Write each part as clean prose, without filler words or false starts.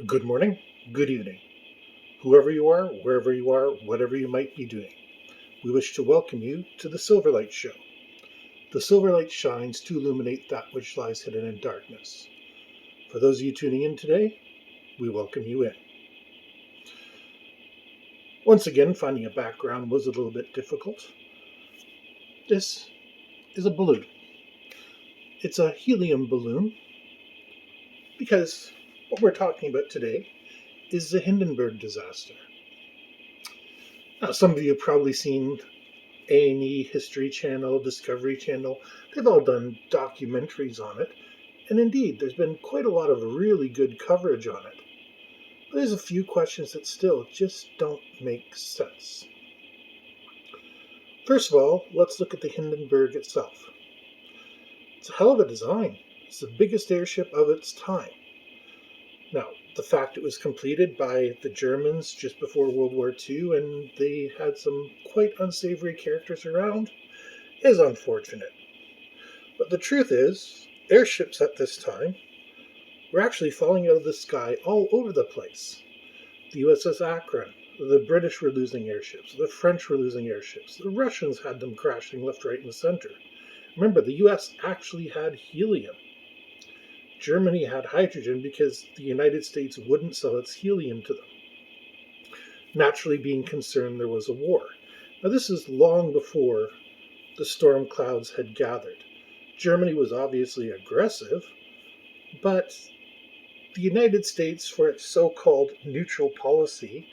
Good morning, good evening, whoever you are, wherever you are, whatever you might be doing. We wish to welcome you to the Silverlight Show. The Silverlight shines to illuminate that which lies hidden in darkness. For those of you tuning in today, we welcome you in. Once again, finding a background was a little bit difficult. This is a balloon. It's a helium balloon because what we're talking about today is the Hindenburg disaster. Now, some of you have probably seen A&E, History Channel, Discovery Channel. They've all done documentaries on it. And indeed, there's been quite a lot of really good coverage on it. But there's a few questions that still just don't make sense. First of all, let's look at the Hindenburg itself. It's a hell of a design. It's the biggest airship of its time. Now, the fact it was completed by the Germans just before World War II and they had some quite unsavory characters around is unfortunate. But the truth is, airships at this time were actually falling out of the sky all over the place. The USS Akron, the British were losing airships, the French were losing airships, the Russians had them crashing left, right, and center. Remember, the US actually had helium. Germany had hydrogen because the United States wouldn't sell its helium to them. Naturally, being concerned there was a war. Now, this is long before the storm clouds had gathered. Germany was obviously aggressive, but the United States, for its so-called neutral policy,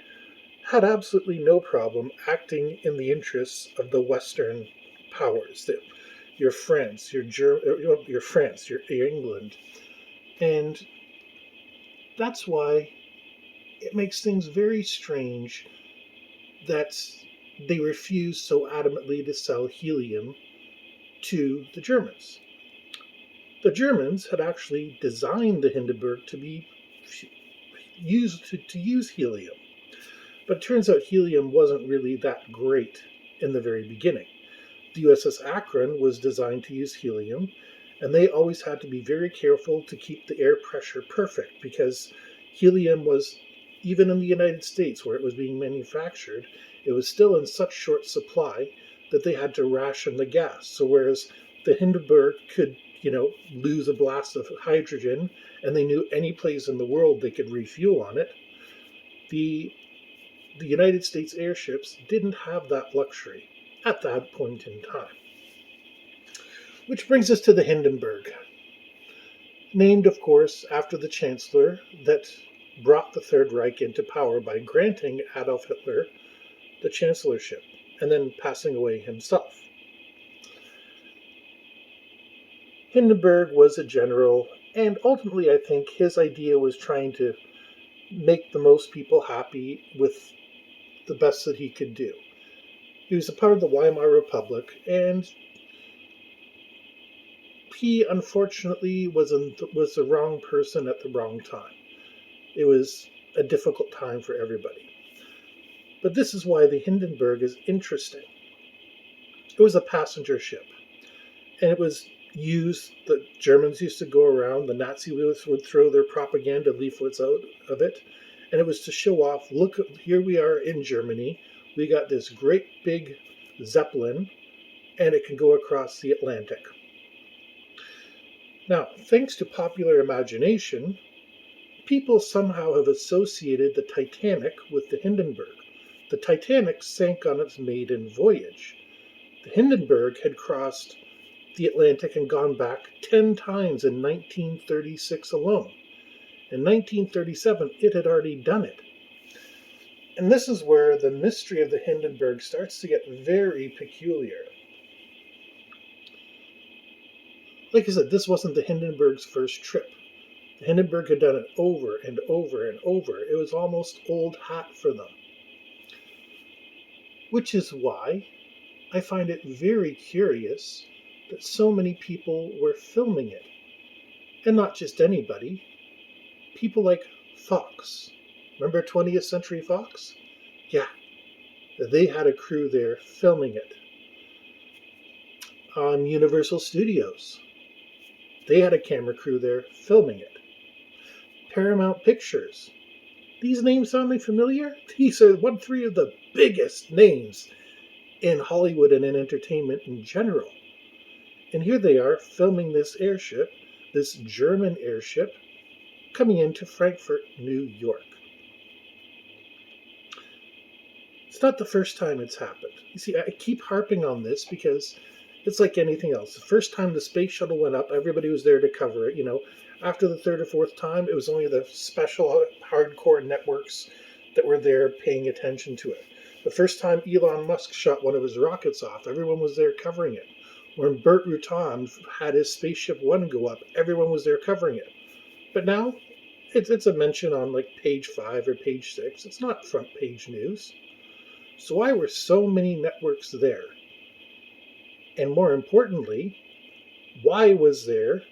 had absolutely no problem acting in the interests of the Western powers. Your France, your England, and that's why it makes things very strange that they refuse so adamantly to sell helium to the Germans. The Germans had actually designed the Hindenburg to be used to use helium. But it turns out helium wasn't really that great in the very beginning. The USS Akron was designed to use helium, and they always had to be very careful to keep the air pressure perfect because helium was, even in the United States where it was being manufactured, it was still in such short supply that they had to ration the gas. So whereas the Hindenburg could, lose a blast of hydrogen and they knew any place in the world they could refuel on it, the United States airships didn't have that luxury at that point in time. Which brings us to the Hindenburg, named, of course, after the chancellor that brought the Third Reich into power by granting Adolf Hitler the chancellorship and then passing away himself. Hindenburg was a general, and ultimately I think his idea was trying to make the most people happy with the best that he could do. He was a part of the Weimar Republic, and he unfortunately was the wrong person at the wrong time. It was a difficult time for everybody. But this is why the Hindenburg is interesting. It was a passenger ship, and it was used, the Germans used to go around, the Nazis would throw their propaganda leaflets out of it, and it was to show off, look, here we are in Germany, we got this great big Zeppelin, and it can go across the Atlantic. Now, thanks to popular imagination, people somehow have associated the Titanic with the Hindenburg. The Titanic sank on its maiden voyage. The Hindenburg had crossed the Atlantic and gone back 10 times in 1936 alone. In 1937, it had already done it. And this is where the mystery of the Hindenburg starts to get very peculiar. Like I said, this wasn't the Hindenburg's first trip. The Hindenburg had done it over and over and over. It was almost old hat for them. Which is why I find it very curious that so many people were filming it. And not just anybody. People like Fox. Remember 20th Century Fox? Yeah, they had a crew there filming it. On Universal Studios, they had a camera crew there filming it. Paramount Pictures. These names sounding familiar? These are three of the biggest names in Hollywood and in entertainment in general. And here they are filming this airship, this German airship, coming into Frankfurt, New York. It's not the first time it's happened. You see, I keep harping on this because it's like anything else. The first time the space shuttle went up, everybody was there to cover it. After the third or fourth time, it was only the special hardcore networks that were there paying attention to it. The first time Elon Musk shot one of his rockets off, everyone was there covering it. When Burt Rutan had his Spaceship One go up, everyone was there covering it. But now, it's a mention on like page 5 or page 6. It's not front page news. So why were so many networks there? And more importantly, why was there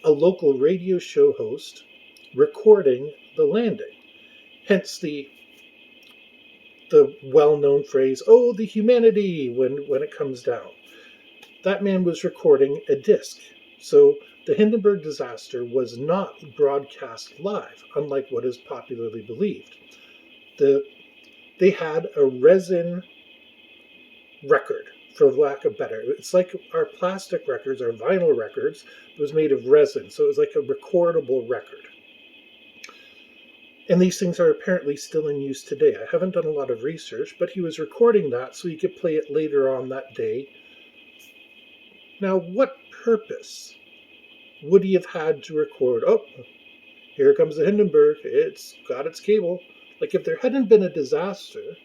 a local radio show host recording the landing? Hence the well-known phrase, "Oh, the humanity," when it comes down. That man was recording a disc. So the Hindenburg disaster was not broadcast live, unlike what is popularly believed. They had a resin record, for lack of better. It's like our plastic records, our vinyl records. It was made of resin, so it was like a recordable record. And these things are apparently still in use today. I haven't done a lot of research, but he was recording that so he could play it later on that day. Now, what purpose would he have had to record? Oh, here comes the Hindenburg. It's got its cable. Like, if there hadn't been a disaster,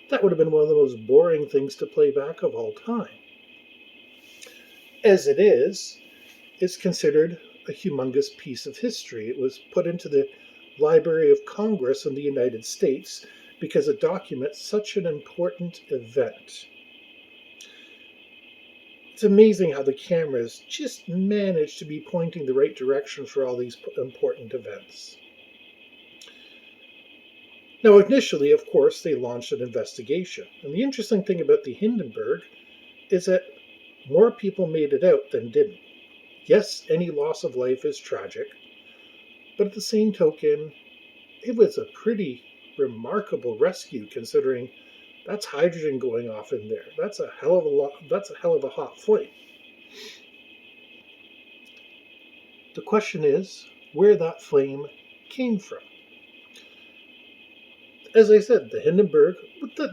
that would have been one of the most boring things to play back of all time. As it is, it's considered a humongous piece of history. It was put into the Library of Congress in the United States because it documents such an important event. It's amazing how the cameras just manage to be pointing the right direction for all these important events. Now, initially, of course, they launched an investigation. And the interesting thing about the Hindenburg is that more people made it out than didn't. Yes, any loss of life is tragic, but at the same token, it was a pretty remarkable rescue considering that's hydrogen going off in there. That's a hell of a hot flame. The question is where that flame came from. As I said, the Hindenburg,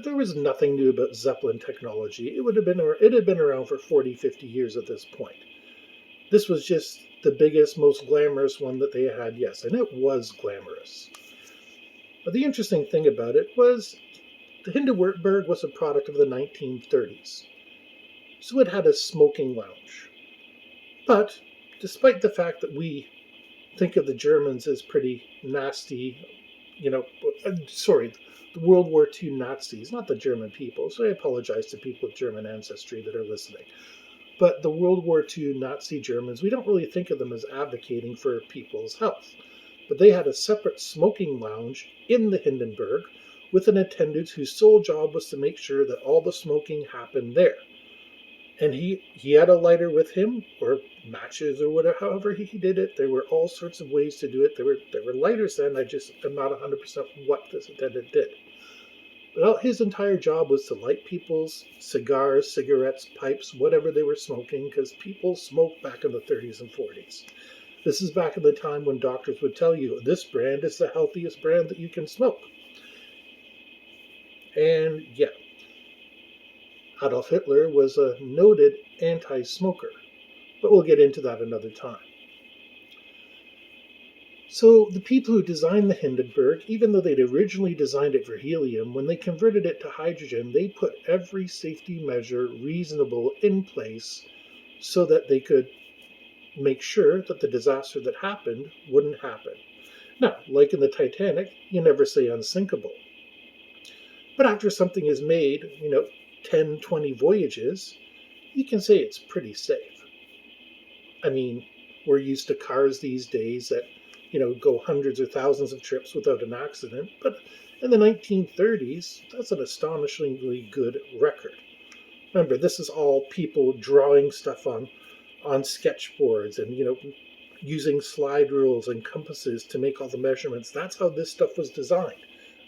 there was nothing new about Zeppelin technology. It had been around for 40, 50 years at this point. This was just the biggest, most glamorous one that they had, yes, and it was glamorous. But the interesting thing about it was the Hindenburg was a product of the 1930s. So it had a smoking lounge. But despite the fact that we think of the Germans as pretty nasty, the World War II Nazis, not the German people, so I apologize to people with German ancestry that are listening. But the World War II Nazi Germans, we don't really think of them as advocating for people's health. But they had a separate smoking lounge in the Hindenburg with an attendant whose sole job was to make sure that all the smoking happened there. And he had a lighter with him, or matches, or whatever, however he did it. There were all sorts of ways to do it. There were lighters then. I'm not 100% what this attendant did. But his entire job was to light people's cigars, cigarettes, pipes, whatever they were smoking, because people smoked back in the 30s and 40s. This is back in the time when doctors would tell you, this brand is the healthiest brand that you can smoke. And yeah, Adolf Hitler was a noted anti-smoker, but we'll get into that another time. So the people who designed the Hindenburg, even though they'd originally designed it for helium, when they converted it to hydrogen, they put every safety measure reasonable in place so that they could make sure that the disaster that happened wouldn't happen. Now, like in the Titanic, you never say unsinkable. But after something is made, 10, 20 voyages, you can say it's pretty safe. I mean, we're used to cars these days that, go hundreds or thousands of trips without an accident. But in the 1930s, that's an astonishingly good record. Remember, this is all people drawing stuff on sketchboards and, using slide rules and compasses to make all the measurements. That's how this stuff was designed.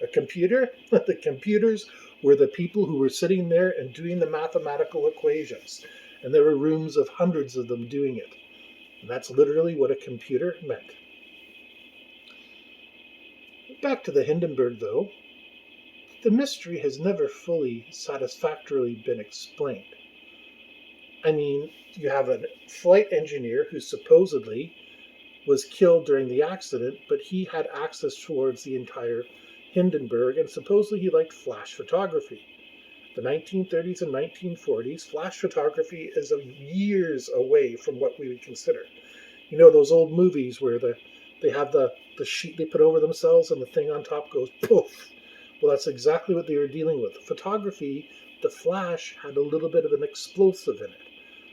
A computer, the computers were the people who were sitting there and doing the mathematical equations. And there were rooms of hundreds of them doing it. And that's literally what a computer meant. Back to the Hindenburg, though. The mystery has never fully satisfactorily been explained. I mean, you have a flight engineer who supposedly was killed during the accident, but he had access towards the entire Hindenburg, and supposedly he liked flash photography. The 1930s and 1940s, flash photography is years away from what we would consider. You know those old movies where they have the sheet they put over themselves and the thing on top goes poof? Well, that's exactly what they were dealing with. Photography, the flash had a little bit of an explosive in it,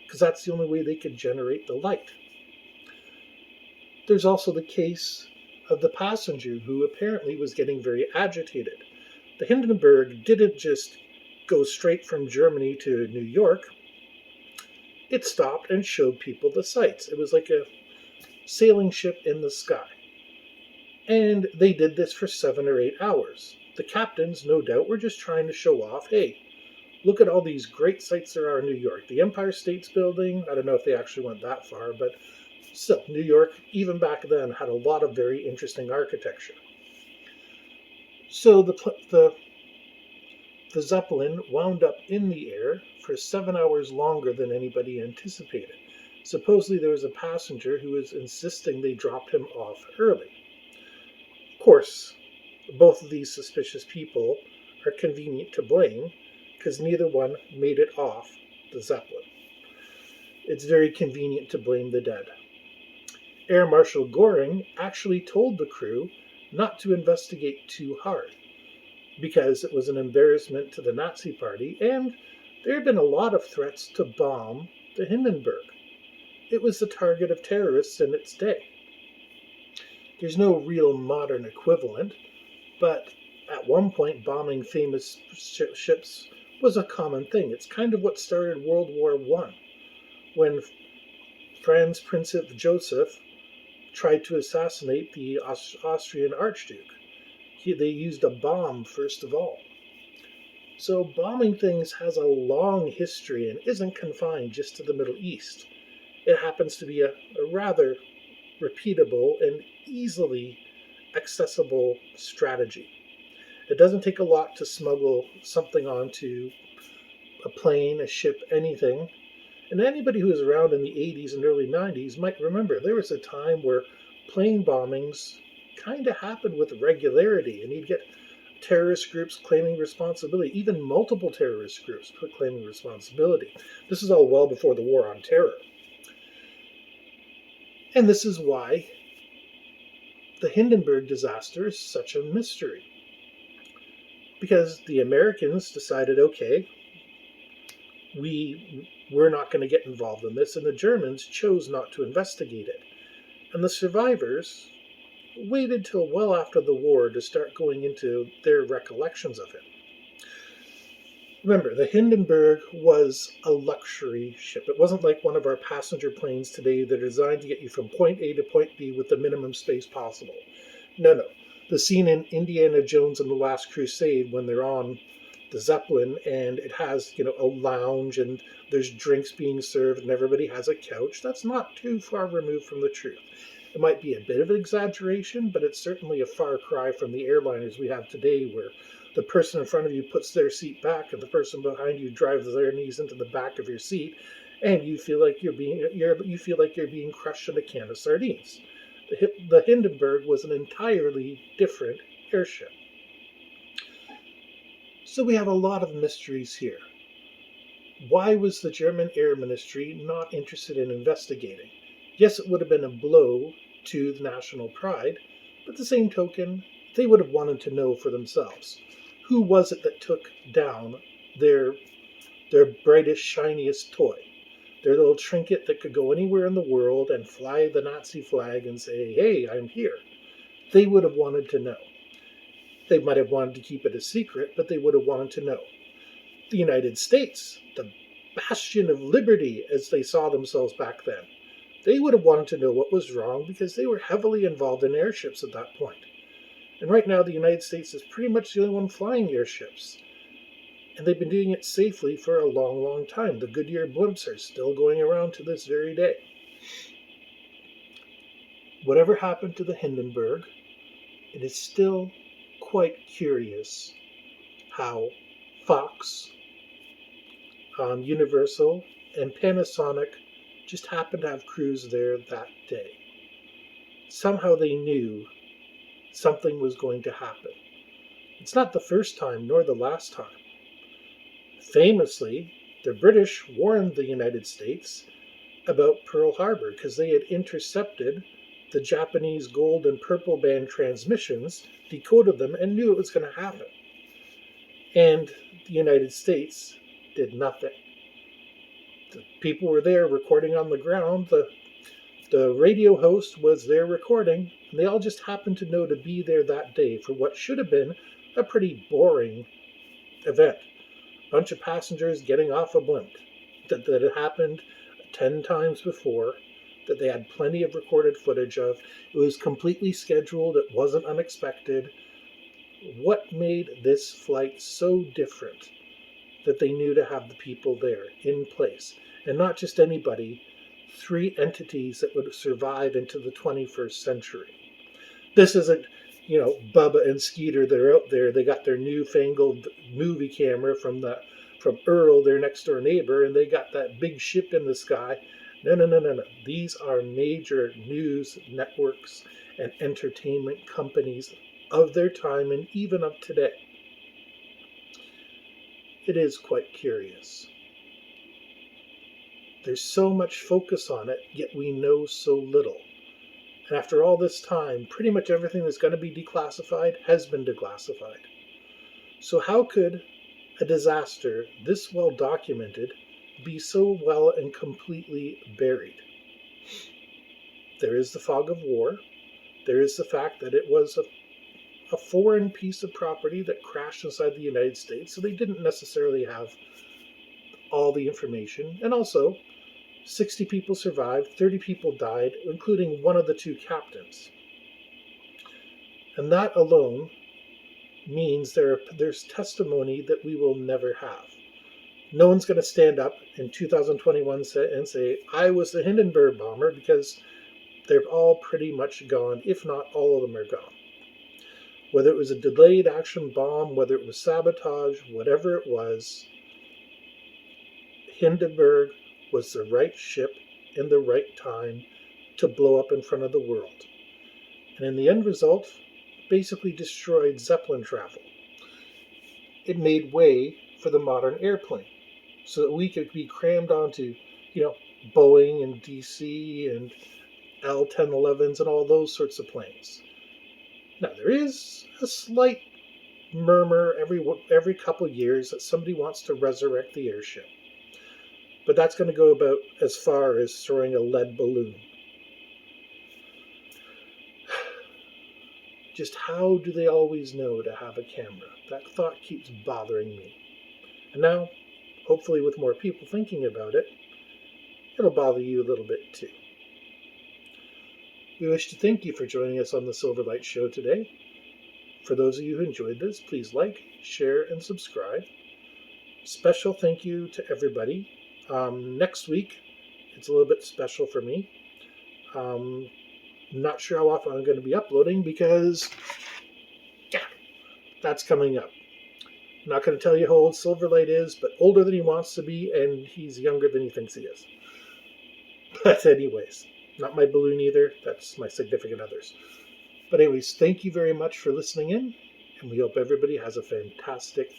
because that's the only way they could generate the light. There's also the case of the passenger who apparently was getting very agitated. The Hindenburg didn't just go straight from Germany to New York. It stopped and showed people the sights. It was like a sailing ship in the sky. And they did this for 7 or 8 hours. The captains, no doubt, were just trying to show off, hey, look at all these great sights there are in New York. The Empire State Building, I don't know if they actually went that far, but still, New York, even back then, had a lot of very interesting architecture. So the Zeppelin wound up in the air for 7 hours longer than anybody anticipated. Supposedly there was a passenger who was insisting they drop him off early. Of course, both of these suspicious people are convenient to blame because neither one made it off the Zeppelin. It's very convenient to blame the dead. Air Marshal Göring actually told the crew not to investigate too hard because it was an embarrassment to the Nazi Party, and there had been a lot of threats to bomb the Hindenburg. It was the target of terrorists in its day. There's no real modern equivalent, but at one point bombing famous ships was a common thing. It's kind of what started World War I, when Franz Prince Joseph tried to assassinate the Austrian Archduke. They used a bomb first of all. So bombing things has a long history and isn't confined just to the Middle East. It happens to be a rather repeatable and easily accessible strategy. It doesn't take a lot to smuggle something onto a plane, a ship, anything. And anybody who was around in the 80s and early 90s might remember there was a time where plane bombings kind of happened with regularity, and you'd get terrorist groups claiming responsibility, even multiple terrorist groups claiming responsibility. This is all well before the War on Terror. And this is why the Hindenburg disaster is such a mystery. Because the Americans decided, okay, we're not going to get involved in this, and the Germans chose not to investigate it. And the survivors waited till well after the war to start going into their recollections of it. Remember, the Hindenburg was a luxury ship. It wasn't like one of our passenger planes today that are designed to get you from point A to point B with the minimum space possible. No. The scene in Indiana Jones and the Last Crusade when they're on the Zeppelin and it has, a lounge and there's drinks being served and everybody has a couch, that's not too far removed from the truth. It might be a bit of an exaggeration, but it's certainly a far cry from the airliners we have today where the person in front of you puts their seat back and the person behind you drives their knees into the back of your seat and you feel like you're being crushed in a can of sardines. The Hindenburg was an entirely different airship. So we have a lot of mysteries here. Why was the German Air Ministry not interested in investigating? Yes, it would have been a blow to the national pride, but at the same token, they would have wanted to know for themselves. Who was it that took down their brightest, shiniest toy? Their little trinket that could go anywhere in the world and fly the Nazi flag and say, hey, I'm here. They would have wanted to know. They might have wanted to keep it a secret, but they would have wanted to know. The United States, the bastion of liberty as they saw themselves back then, They would have wanted to know what was wrong because they were heavily involved in airships at that point. And right now, the United States is pretty much the only one flying airships. And they've been doing it safely for a long, long time. The Goodyear blimps are still going around to this very day. Whatever happened to the Hindenburg, it is still quite curious how Fox, Universal, and Panasonic just happened to have crews there that day. Somehow they knew something was going to happen. It's not the first time nor the last time. Famously, the British warned the United States about Pearl Harbor because they had intercepted the Japanese gold and purple band transmissions, decoded them, and knew it was going to happen. And the United States did nothing. The people were there recording on the ground. The radio host was there recording, and they all just happened to know to be there that day for what should have been a pretty boring event. A bunch of passengers getting off a blimp that had happened 10 times before, that they had plenty of recorded footage of. It was completely scheduled. It wasn't unexpected. What made this flight so different that they knew to have the people there in place? And not just anybody, 3 entities that would survive into the 21st century. This isn't, Bubba and Skeeter that are out there. They got their newfangled movie camera from Earl, their next door neighbor, and they got that big ship in the sky. No. These are major news networks and entertainment companies of their time and even of today. It is quite curious. There's so much focus on it, yet we know so little. And after all this time, pretty much everything that's going to be declassified has been declassified. So how could a disaster this well documented be so well and completely buried? There is the fog of war. There is the fact that it was a foreign piece of property that crashed inside the United States, so they didn't necessarily have all the information. And also, 60 people survived, 30 people died, including one of the 2 captains. And that alone means there's testimony that we will never have. No one's going to stand up in 2021 and say, I was the Hindenburg bomber, because they're all pretty much gone, if not all of them are gone. Whether it was a delayed action bomb, whether it was sabotage, whatever it was, Hindenburg was the right ship in the right time to blow up in front of the world. And in the end result, basically destroyed Zeppelin travel. It made way for the modern airplane, so that we could be crammed onto, Boeing and DC and L-1011s and all those sorts of planes. Now, there is a slight murmur every couple of years that somebody wants to resurrect the airship. But that's going to go about as far as throwing a lead balloon. Just how do they always know to have a camera? That thought keeps bothering me. And now, hopefully with more people thinking about it, it'll bother you a little bit too. We wish to thank you for joining us on the Silverlight Show today. For those of you who enjoyed this, please like, share, and subscribe. Special thank you to everybody. Next week, it's a little bit special for me. Not sure how often I'm going to be uploading because, that's coming up. I'm not going to tell you how old Silverlight is, but older than he wants to be, and he's younger than he thinks he is. But anyways, not my balloon either. That's my significant others. But anyways, thank you very much for listening in, and we hope everybody has a fantastic